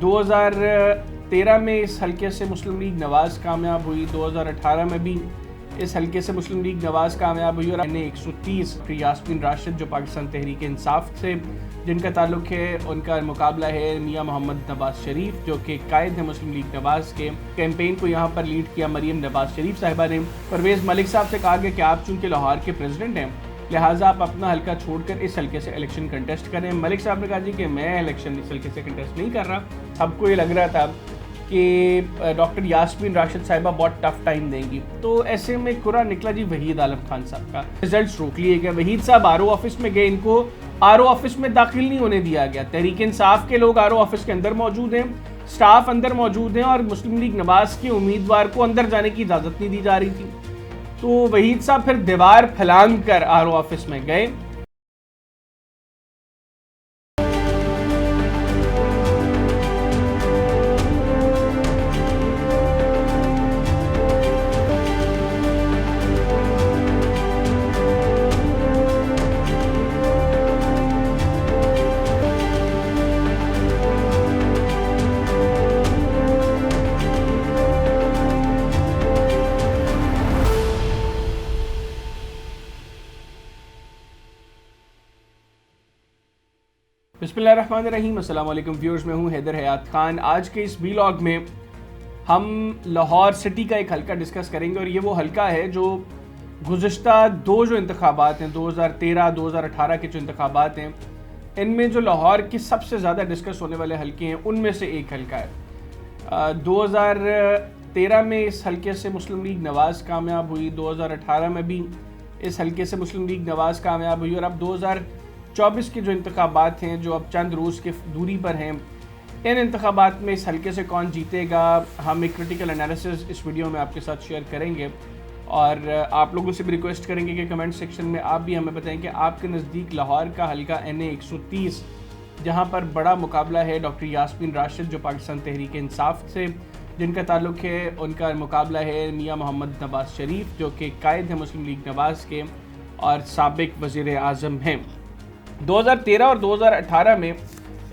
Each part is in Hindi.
2013 में इस हल्के से मुस्लिम लीग नवाज़ कामयाब हुई, 2018 में भी इस हल्के से मुस्लिम लीग नवाज़ कामयाब हुई और एन ए 130 यास्मीन राशिद जो पाकिस्तान तहरीक इंसाफ से जिनका ताल्लुक है, उनका मुकाबला है मियां मोहम्मद नवाज शरीफ जो कि कायद है मुस्लिम लीग नवाज़ के। कैंपेन को यहाँ पर लीड किया मरीम नवाज शरीफ साहिबा ने। परवेज़ मलिक साहब से कहा गया कि आप चूँकि लाहौर के प्रेसिडेंट हैं, लिहाजा आप अपना हल्का छोड़कर इस हल्के से इलेक्शन कंटेस्ट करें। मलिक साहब ने कहा जी कि मैं इलेक्शन इस हल्के से कंटेस्ट नहीं कर रहा। सबको ये लग रहा था कि डॉक्टर यास्मीन राशिद साहिबा बहुत टफ टाइम देंगी, तो ऐसे में कुरा निकला जी वहीद आलम खान साहब का। रिजल्ट रोक लिए गए। वहीद साहब आरओ ऑफिस में गए, इनको आरओ ऑफिस में दाखिल नहीं होने दिया गया। तहरीक इंसाफ के लोग आरओ ऑफिस के अंदर मौजूद हैं, स्टाफ अंदर मौजूद हैं और मुस्लिम लीग नवाज के उम्मीदवार को अंदर जाने की इजाज़त नहीं दी जा रही थी। तो वहीद साहब फिर दीवार फैलांग कर आरओ ऑफिस में गए। बिस्मिल्लाहिर्रहमानिर्रहीम, अस्सलाम वालेकुम व्यूअर्स, मैं हूं हैदर हयात खान। आज के इस व्लॉग में हम लाहौर सिटी का एक हल्का डिस्कस करेंगे और ये वो हल्का है जो गुज़िश्ता दो जो इंतखाबात हैं, 2013-2018 के जो इंतखाबात हैं, इनमें जो लाहौर के सबसे ज़्यादा डिस्कस होने वाले हल्के हैं उनमें से एक हल्का है। 2013 में इस हल्के से मुस्लिम लीग नवाज़ कामयाब हुई, 2018 में भी इस हल्के से मुस्लिम लीग नवाज़ कामयाब हुई और अब 2024 के जो इंतखाबात हैं जो अब चंद रोज़ की दूरी पर हैं, इन इंतखाबात में इस हल्के से कौन जीतेगा, हम एक क्रिटिकल एनालिसिस इस वीडियो में आपके साथ शेयर करेंगे। और आप लोगों से भी रिक्वेस्ट करेंगे कि कमेंट सेक्शन में आप भी हमें बताएं कि आपके नज़दीक लाहौर का हल्का NA 130 जहां पर बड़ा मुकाबला है डॉक्टर यास्मीन राशिद जो पाकिस्तान तहरीक इंसाफ से जिनका ताल्लुक है, उनका मुकाबला है मियां मोहम्मद नवाज शरीफ जो कि कायद है मुस्लिम लीग नवाज़ के और साबिक वज़ीर आज़म हैं। 2013 और 2018 में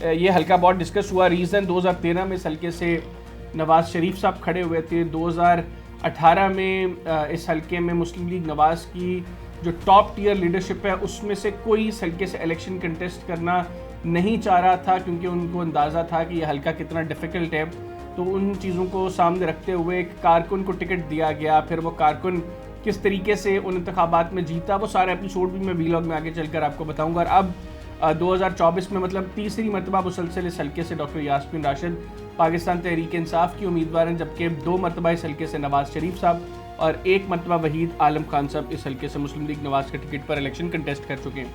ये हल्का बहुत डिस्कस हुआ। रीज़न 2013 में इस हल्के से नवाज़ शरीफ साहब खड़े हुए थे, 2018 में इस हल्के में मुस्लिम लीग नवाज़ की जो टॉप टियर लीडरशिप है उसमें से कोई इस हल्के से इलेक्शन कंटेस्ट करना नहीं चाह रहा था क्योंकि उनको अंदाज़ा था कि यह हल्का कितना डिफ़िकल्ट है। तो उन चीज़ों को सामने रखते हुए एक कारकुन को टिकट दिया गया, फिर वो कारकुन किस तरीके से उन इंतखाबात में जीता वो सारे एपिसोड भी मैं व्लॉग में आगे चलकर आपको बताऊंगा। और अब 2024 में मतलब तीसरी मरतबा मुसलसल इस हल्के से डॉक्टर यास्मीन राशिद पाकिस्तान तहरीक इंसाफ की उम्मीदवार हैं, जबकि 2 मरतबा इस हल्के से नवाज शरीफ साहब और 1 मरतबा वहीद आलम खान साहब इस हल्के से मुस्लिम लीग नवाज के टिकट पर इलेक्शन कंटेस्ट कर चुके हैं।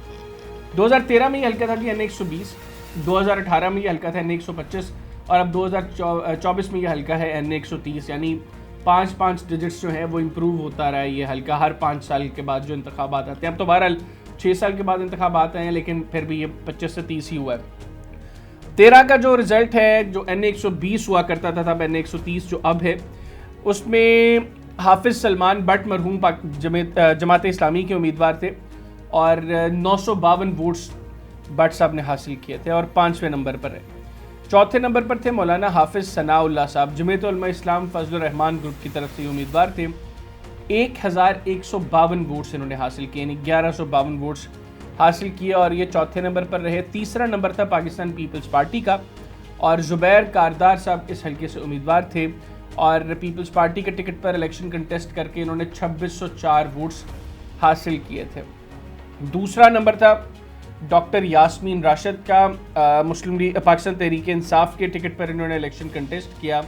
2013 में ये हल्का था कि NA 120, 2018 में ये हल्का था NA 125 और अब 2024 में ये हल्का है NA 130, यानी 5-5 डिजिट्स जो है वो इम्प्रूव होता रहा है ये हल्का हर 5 साल के बाद जो इंतखाबात आते हैं। अब तो बहरहाल 6 साल के बाद इंतखाबात आए हैं, लेकिन फिर भी ये 25 से 30 ही हुआ है। 13 का जो रिज़ल्ट है जो NA 120 हुआ करता था तब NA 130 जो अब है उसमें हाफिज़ सलमान बट मरहूम जमात इस्लामी के उम्मीदवार थे और 952 वोट्स बट साहब ने हासिल किए थे और 5वें नंबर पर है। चौथे नंबर पर थे मौलाना हाफिज़ सनाउल्लाह साहब, जमीयत उलमा इस्लाम फजलुर रहमान ग्रुप की तरफ से उम्मीदवार थे। 1152 वोट्स इन्होंने हासिल किए, यानी 1152 वोट्स हासिल किए और ये चौथे नंबर पर रहे। तीसरा नंबर था पाकिस्तान पीपल्स पार्टी का और ज़ुबैर कारदार साहब इस हल्के से उम्मीदवार थे और पीपल्स पार्टी के टिकट पर इलेक्शन कंटेस्ट करके इन्होंने 2604 वोट्स हासिल किए थे। दूसरा नंबर था डॉक्टर यास्मीन राशिद का, मुस्लिम लीग पाकिस्तान तहरीक इंसाफ के टिकट पर इन्होंने इलेक्शन कंटेस्ट किया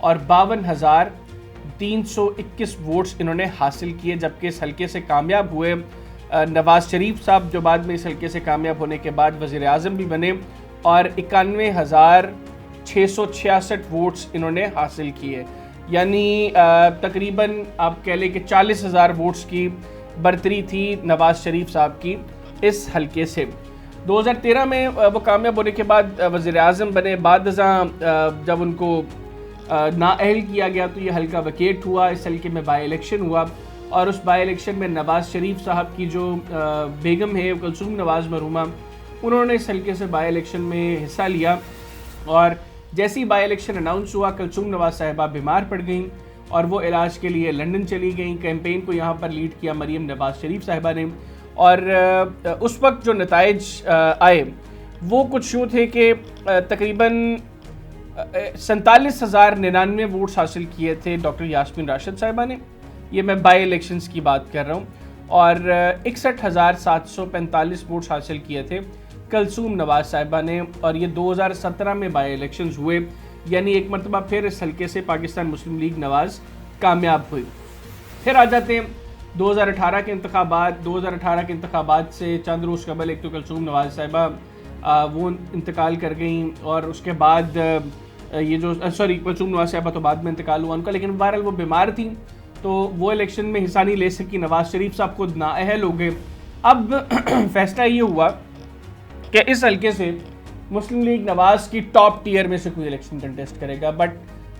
और 52,321 वोट्स इन्होंने हासिल किए, जबकि इस हल्के से कामयाब हुए नवाज शरीफ साहब जो बाद में इस हल्के से कामयाब होने के बाद वज़ीर आज़म भी बने और 91,666 वोट्स इन्होंने हासिल किए, यानी तकरीबन आप कह लें कि 40,000 वोट्स की बरतरी थी नवाज शरीफ साहब की इस हल्के से। 2013 में वो कामयाब होने के बाद वज़ीर आज़म बने, बाद जब उनको नाअहल किया गया तो ये हल्का वैकेट हुआ। इस हल्के में बाई इलेक्शन हुआ और उस बाई इलेक्शन में नवाज़ शरीफ साहब की जो बेगम है कुलसूम नवाज़ मरहूमा, उन्होंने इस हल्के से बाई इलेक्शन में हिस्सा लिया और जैसे ही बाई इलेक्शन अनाउंस हुआ, कलसूम नवाज साहिबा बीमार पड़ गई और वो इलाज के लिए लंदन चली गई। कैंपेन को यहाँ पर लीड किया मरीम नवाज शरीफ साहिबा ने, और उस वक्त जो नताइज आए वो कुछ यूँ थे कि तकरीबन 47,099 वोट्स हासिल किए थे डॉक्टर यास्मीन राशिद साहिबा ने, ये मैं बाई इलेक्शंस की बात कर रहा हूँ, और 61,745 वोट्स हासिल किए थे कलसूम नवाज साहिबा ने। और ये 2017 में बाई इलेक्शंस हुए, यानी एक मरतबा फिर इस हल्के से पाकिस्तान मुस्लिम लीग नवाज कामयाब हुई। फिर आ जाते हैं 2018 के इंतखाबात। 2018 के इंतखाबात से चंद रोज़ कबल एक तो कलसूम नवाज साहिबा वो इंतकाल कर गई, और उसके बाद ये जो कलसूम नवाज साहिबा तो बाद में इंतकाल हुआ उनका, लेकिन बहरहाल वो बीमार थी तो वो इलेक्शन में हिस्सा नहीं ले सकी। नवाज शरीफ साहब खुद नाअहल हो गए। अब फैसला ये हुआ कि इस हल्के से मुस्लिम लीग नवाज की टॉप टियर में से कोई इलेक्शन कंटेस्ट करेगा, but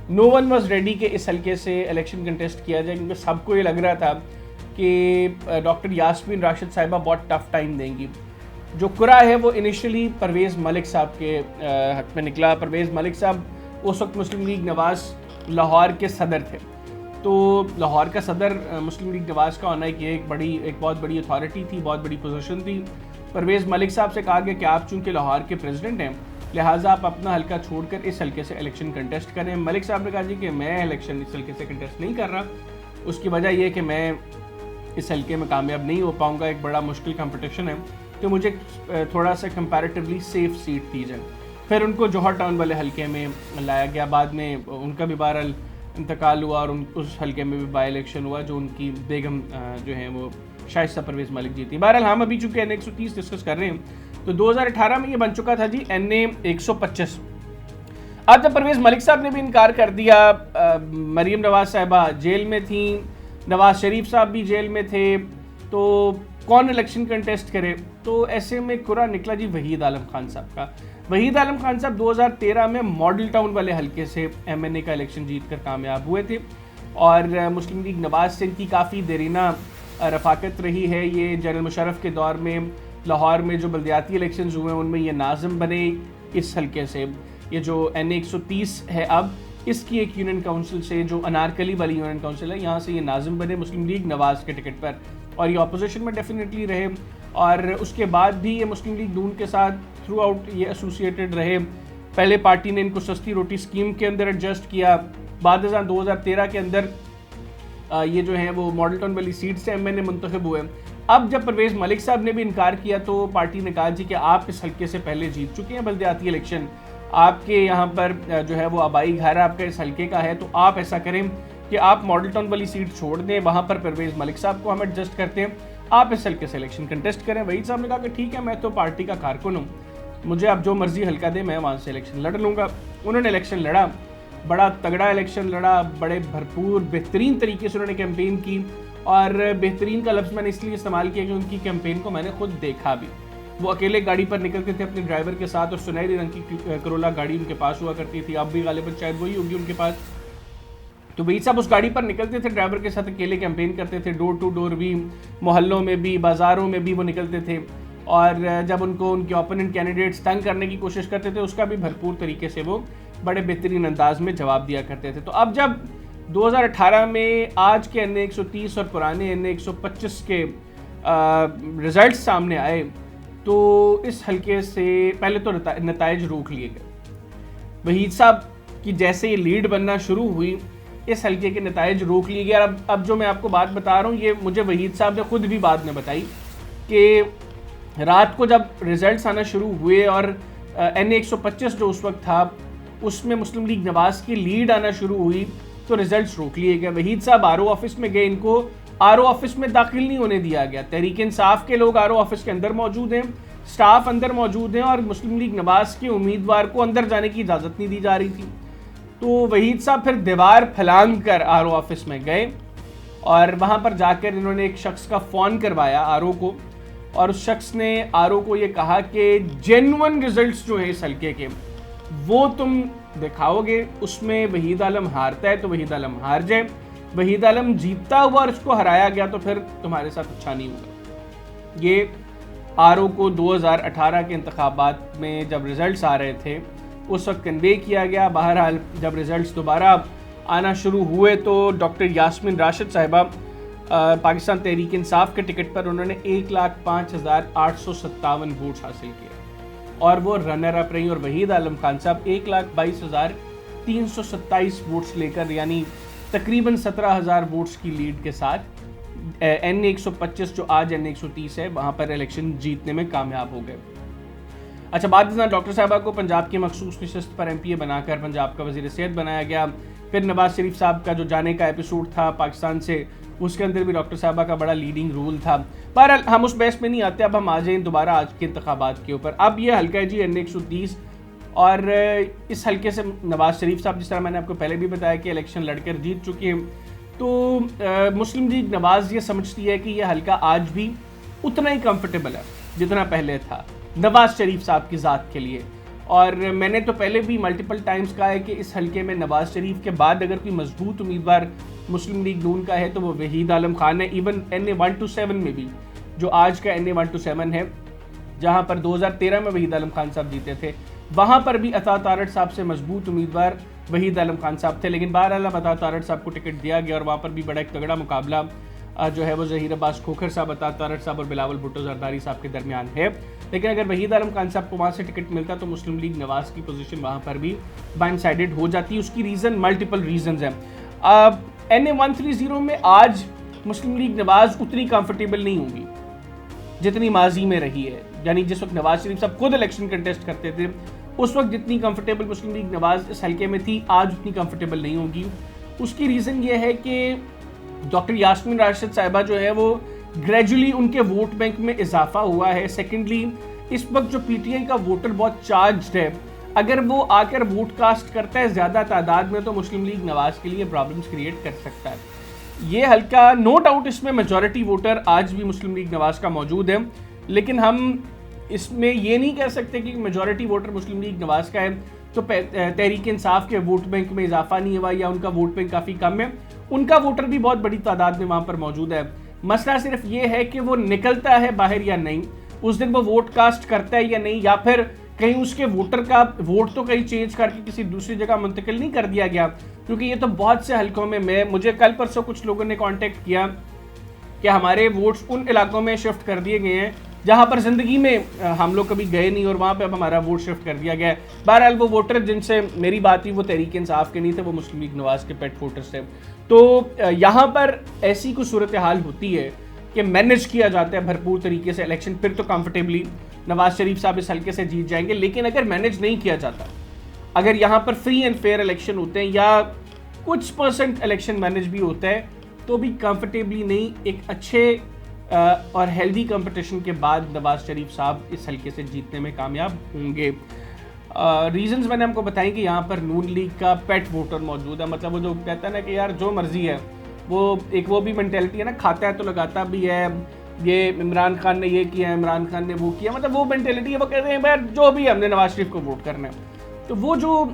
no one was ready कि इस हल्के से इलेक्शन कंटेस्ट किया जाए, क्योंकि सबको ये लग रहा था कि डॉक्टर यास्मीन राशिद साहिबा बहुत टफ टाइम देंगी। जो कुरा है वो इनिशियली परवेज़ मलिक साहब के हक में निकला। परवेज़ मलिक साहब उस वक्त मुस्लिम लीग नवाज लाहौर के सदर थे, तो लाहौर का सदर मुस्लिम लीग नवाज का होना एक बहुत बड़ी अथॉरिटी थी, बहुत बड़ी पोजीशन थी। परवेज़ मलिक साहब से कहा गया कि आप चूँकि लाहौर के प्रेसिडेंट हैं, लिहाजा आप अपना हल्का छोड़कर इस हल्के से इलेक्शन कंटेस्ट करें। मलिक साहब ने कहा जी कि मैं इलेक्शन इस हल्के से कंटेस्ट नहीं कर रहा, उसकी वजह यह कि मैं इस हल्के में कामयाब नहीं हो पाऊँगा, एक बड़ा मुश्किल कंपटिशन है, तो मुझे थोड़ा सा कंपैरेटिवली सेफ सीट दी जाए। फिर उनको जौहर टाउन वाले हल्के में लाया गया। बाद में उनका भी बहरहाल इंतकाल हुआ और उस हल्के में भी बाई इलेक्शन हुआ, जो उनकी बेगम जो हैं वो शाइस्ता परवेज़ मलिक जीती। बहरहाल हम अभी चूँकि NA 130 डिस्कस कर रहे हैं, तो 2018 में ये बन चुका था जी NA 125। अब जब परवेज़ मलिक साहब ने भी इनकार कर दिया, मरीम नवाज साहिबा जेल में थी, नवाज शरीफ साहब भी जेल में थे, तो कौन इलेक्शन कंटेस्ट करे? तो ऐसे में कुरा निकला जी वहीद आलम खान साहब का। वहीद आलम खान साहब 2013 में मॉडल टाउन वाले हल्के से MNA का इलेक्शन जीतकर कामयाब हुए थे, और मुस्लिम लीग नवाज से इनकी काफ़ी देरीना रफाकत रही है। ये जनरल मुशर्रफ के दौर में लाहौर में जो बल्दियाती इलेक्शंस हुए हैं उनमें ये नाज़िम बने इस हल्के से। ये जो NA 130 है अब, इसकी एक यूनियन काउंसिल से, जो अनारकली वाली यूनियन काउंसिल है, यहाँ से ये नाज़िम बने मुस्लिम लीग नवाज के टिकट पर, और ये अपोजिशन में डेफिनेटली रहे, और उसके बाद भी ये मुस्लिम लीग नून के साथ थ्रू आउट ये एसोसिएटेड रहे। पहले पार्टी ने इनको सस्ती रोटी स्कीम के अंदर एडजस्ट किया, बाद 2013 के अंदर ये जो है वो मॉडल टाउन वाली सीट से MNA मुंतखब हुए। अब जब परवेज़ मलिक साहब ने भी इनकार किया तो पार्टी ने कहा जी कि आप इस हल्के से पहले जीत चुके हैं बल्दियाती इलेक्शन, आपके यहाँ पर जो है वो आबाई घर आपका इस हल्के का है, तो आप ऐसा करें कि आप मॉडल टाउन वाली सीट छोड़ दें, वहाँ पर परवेज़ मलिक साहब को हम एडजस्ट करते हैं, आप इस हल्के से इलेक्शन कंटेस्ट करें। वहीद साहब ने कहा कि ठीक है, मैं तो पार्टी का कारकुन हूँ, मुझे आप जो मर्जी हल्का दे, मैं वहाँ से इलेक्शन लड़ लूँगा। उन्होंने इलेक्शन लड़ा, बड़ा तगड़ा इलेक्शन लड़ा, बड़े भरपूर बेहतरीन तरीके से उन्होंने कैंपेन की, और बेहतरीन का लफ्ज़ मैंने इसलिए इस्तेमाल किया कि उनकी कैंपेन को मैंने खुद देखा भी। वो अकेले गाड़ी पर निकलते थे अपने ड्राइवर के साथ, और सुनहरी रंग की करोला गाड़ी उनके पास हुआ करती थी, अब भी गालिबन शायद वही होगी उनके पास। तो वही सब उस गाड़ी पर निकलते थे, ड्राइवर के साथ अकेले कैंपेन करते थे, डोर टू डोर भी, मोहल्लों में भी, बाज़ारों में भी वो निकलते थे, और जब उनको उनके ओपोनेंट कैंडिडेट्स तंग करने की कोशिश करते थे, उसका भी भरपूर तरीके से वो बड़े बेहतरीन अंदाज में जवाब दिया करते थे। तो अब जब 2018 में आज के NA 130 और पुराने NA 125 के रिजल्ट सामने आए, तो इस हल्के से पहले तो नताइज रोक लिए गए। वहीद साहब की जैसे ये लीड बनना शुरू हुई, इस हल्के के नताइज रोक लिए गए। अब जो मैं आपको बात बता रहा हूँ, ये मुझे वहीद साहब ने खुद भी बाद में बताई कि रात को जब रिजल्ट्स आना शुरू हुए और NA 125 जो उस वक्त था उसमें मुस्लिम लीग नवाज की लीड आना शुरू हुई, तो रिजल्ट्स रोक लिए गए। वहीद साहब RO ऑफिस में गए, इनको RO ऑफिस में दाखिल नहीं होने दिया गया। तहरीक इंसाफ के लोग RO ऑफिस के अंदर मौजूद हैं, स्टाफ अंदर मौजूद हैं, और मुस्लिम लीग नवाज के उम्मीदवार को अंदर जाने की इजाज़त नहीं दी जा रही थी। तो वहीद साहब फिर दीवार फलांग कर RO ऑफिस में गए, और वहाँ पर जाकर इन्होंने एक शख्स का फ़ोन करवाया RO को, और उस शख्स ने RO को ये कहा कि जेन्युइन रिजल्ट्स जो है इस हल्के के वो तुम दिखाओगे, उसमें वहीद आलम हारता है तो वहीद आलम हार जाए, वहीद आलम जीतता हुआ और उसको हराया गया तो फिर तुम्हारे साथ अच्छा नहीं होगा। ये RO को 2018 के इंतखाबात में जब रिजल्ट्स आ रहे थे उस वक्त कन्वे किया गया। बहरहाल जब रिजल्ट्स दोबारा आना शुरू हुए तो डॉक्टर यास्मीन राशिद साहिबा पाकिस्तान तहरीक इंसाफ के टिकट पर उन्होंने 1,05,857 वोट्स हासिल किए और वो रनर अप रही। और वहीद आलम खान साहब 1,22,327 वोट्स लेकर यानी तकरीबन 17,000 वोट्स की लीड के साथ NA 125 जो आज NA 130 है वहाँ पर इलेक्शन जीतने में कामयाब हो गए। अच्छा, बाद में डॉक्टर साहबा को पंजाब की मखसूस नशिस्त पर MPA बनाकर पंजाब का वज़ीर सेहत बनाया गया। फिर नवाज शरीफ साहब का जो जाने का एपिसोड था पाकिस्तान से, उसके अंदर भी डॉक्टर साहबा का बड़ा लीडिंग रोल था। पर हम उस बहस में नहीं आते, अब हम आ जाएँ दोबारा आज के इंतखाबात के ऊपर। अब ये हल्का है जी NA 130 और इस हल्के से नवाज शरीफ साहब, जिस तरह मैंने आपको पहले भी बताया कि इलेक्शन लड़कर जीत चुके हैं, तो मुस्लिम लीग नवाज ये समझती है कि ये हल्का आज भी उतना ही कंफर्टेबल है जितना पहले था नवाज शरीफ साहब की ज़ात के लिए। और मैंने तो पहले भी मल्टीपल टाइम्स कहा है कि इस हल्के में नवाज शरीफ के बाद अगर कोई मजबूत उम्मीदवार मुस्लिम लीग नून का है तो वो वहीद आलम खान है। इवन NA 127 में भी, जो आज का NA 127 है, जहाँ पर 2013 में वहीद आलम खान साहब जीते थे, वहाँ पर भी अता तारड़ साहब से मजबूत उम्मीदवार वहीद आलम खान साहब थे। लेकिन बहरहाल अता तारड़ साहब को टिकट दिया गया और वहाँ पर भी बड़ा एक तगड़ा मुकाबला जो है वो ज़हीर अब्बास खोखर साहब, अता तारड़ साहब और बिलावल भुट्टो जरदारी साहब के दरमियान है। लेकिन अगर वहीद आलम खान साहब को वहाँ से टिकट मिलता तो मुस्लिम लीग नवाज की पोजीशन वहाँ पर भी वन साइडेड हो जाती। उसकी रीज़न मल्टीपल रीजंस हैं। NA 130 में आज मुस्लिम लीग नवाज उतनी कंफर्टेबल नहीं होगी जितनी माजी में रही है। यानी जिस वक्त नवाज शरीफ साहब खुद इलेक्शन कंटेस्ट करते थे उस वक्त जितनी कंफर्टेबल मुस्लिम लीग नवाज इस हल्के में थी, आज उतनी कंफर्टेबल नहीं होगी। उसकी रीज़न ये है कि डॉक्टर यास्मीन राशिद साहिबा जो है वो ग्रेजुअली उनके वोट बैंक में इजाफा हुआ है। सेकेंडली, इस वक्त जो PTI का वोटर बहुत चार्ज्ड है, अगर वो आकर वोट कास्ट करता है ज़्यादा तादाद में तो मुस्लिम लीग नवाज के लिए प्रॉब्लम्स क्रिएट कर सकता है। ये हल्का, नो डाउट इसमें मेजॉरिटी वोटर आज भी मुस्लिम लीग नवाज का मौजूद है, लेकिन हम इसमें ये नहीं कह सकते कि मेजॉरिटी वोटर मुस्लिम लीग नवाज का है तो तहरीक इंसाफ के वोट बैंक में इजाफा नहीं हुआ या उनका वोट बैंक काफ़ी कम है। उनका वोटर भी बहुत बड़ी तादाद में वहाँ पर मौजूद है। मसला सिर्फ ये है कि वो निकलता है बाहर या नहीं, उस दिन वो वोट कास्ट करता है या नहीं, या फिर कहीं उसके वोटर का वोट तो कहीं चेंज करके किसी दूसरी जगह मुंतकिल नहीं कर दिया गया। क्योंकि ये तो बहुत से हल्कों में मुझे कल परसों कुछ लोगों ने कांटेक्ट किया कि हमारे वोट्स उन इलाकों में शिफ्ट कर दिए गए हैं जहां पर ज़िंदगी में हम लोग कभी गए नहीं और वहां पे अब हमारा वोट शिफ्ट कर दिया गया है। बहरहाल वो वोटर जिनसे मेरी बात हुई वो तहरीक इंसाफ के नहीं थे, वो मुस्लिम लीग नवाज के पेट वोटर्स थे। तो यहाँ पर ऐसी कुछ सूरत हाल होती है कि मैनेज किया जाता है भरपूर तरीके से इलेक्शन, फिर तो कंफर्टेबली नवाज शरीफ साहब इस हल्के से जीत जाएंगे। लेकिन अगर मैनेज नहीं किया जाता, अगर यहाँ पर फ्री एंड फेयर इलेक्शन होते हैं या कुछ % इलेक्शन मैनेज भी होता है तो भी कंफर्टेबली नहीं, एक अच्छे और हेल्दी कंपटीशन के बाद नवाज शरीफ साहब इस हल्के से जीतने में कामयाब होंगे। रीजंस मैंने हमको बताई कि यहाँ पर नून लीग का पेट वोटर मौजूद है। मतलब वो जो कहता है ना कि यार जो मर्जी है, वो एक वो भी मेंटेलिटी है ना, खाता है तो लगाता भी है, ये इमरान खान ने ये किया, इमरान खान ने वो किया, मतलब वो मेंटेलिटी है। वो कहते हैं यार जो भी हमने नवाज शरीफ को वोट करना है। तो वो जो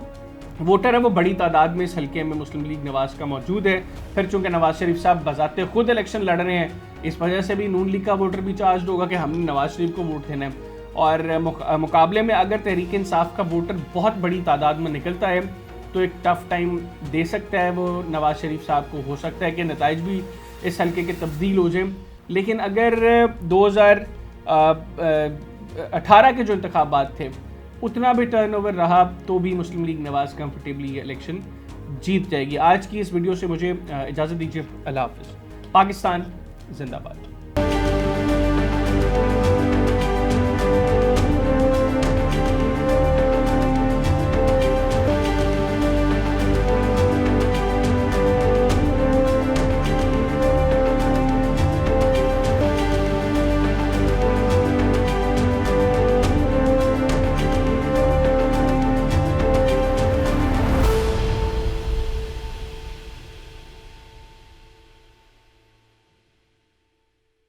वोटर है वो बड़ी तादाद में इस हल्के में मुस्लिम लीग नवाज का मौजूद है। फिर चूंकि नवाज शरीफ साहब बजाते खुद इलेक्शन लड़ रहे हैं, इस वजह से भी नून लीग का वोटर भी चार्ज होगा कि हमने नवाज शरीफ को वोट देना है। और मुकाबले में अगर तहरीक इंसाफ का वोटर बहुत बड़ी तादाद में निकलता है तो एक टफ टाइम दे सकता है वो नवाज शरीफ साहब को। हो सकता है कि नताइज भी इस हल्के के तब्दील हो जाए। लेकिन अगर 2018 के जो इंतखाबात थे उतना भी टर्नओवर रहा तो भी मुस्लिम लीग नवाज कंफर्टेबली इलेक्शन जीत जाएगी। आज की इस वीडियो से मुझे इजाज़त दीजिए। अल्लाह हाफ़िज़। पाकिस्तान जिंदाबाद।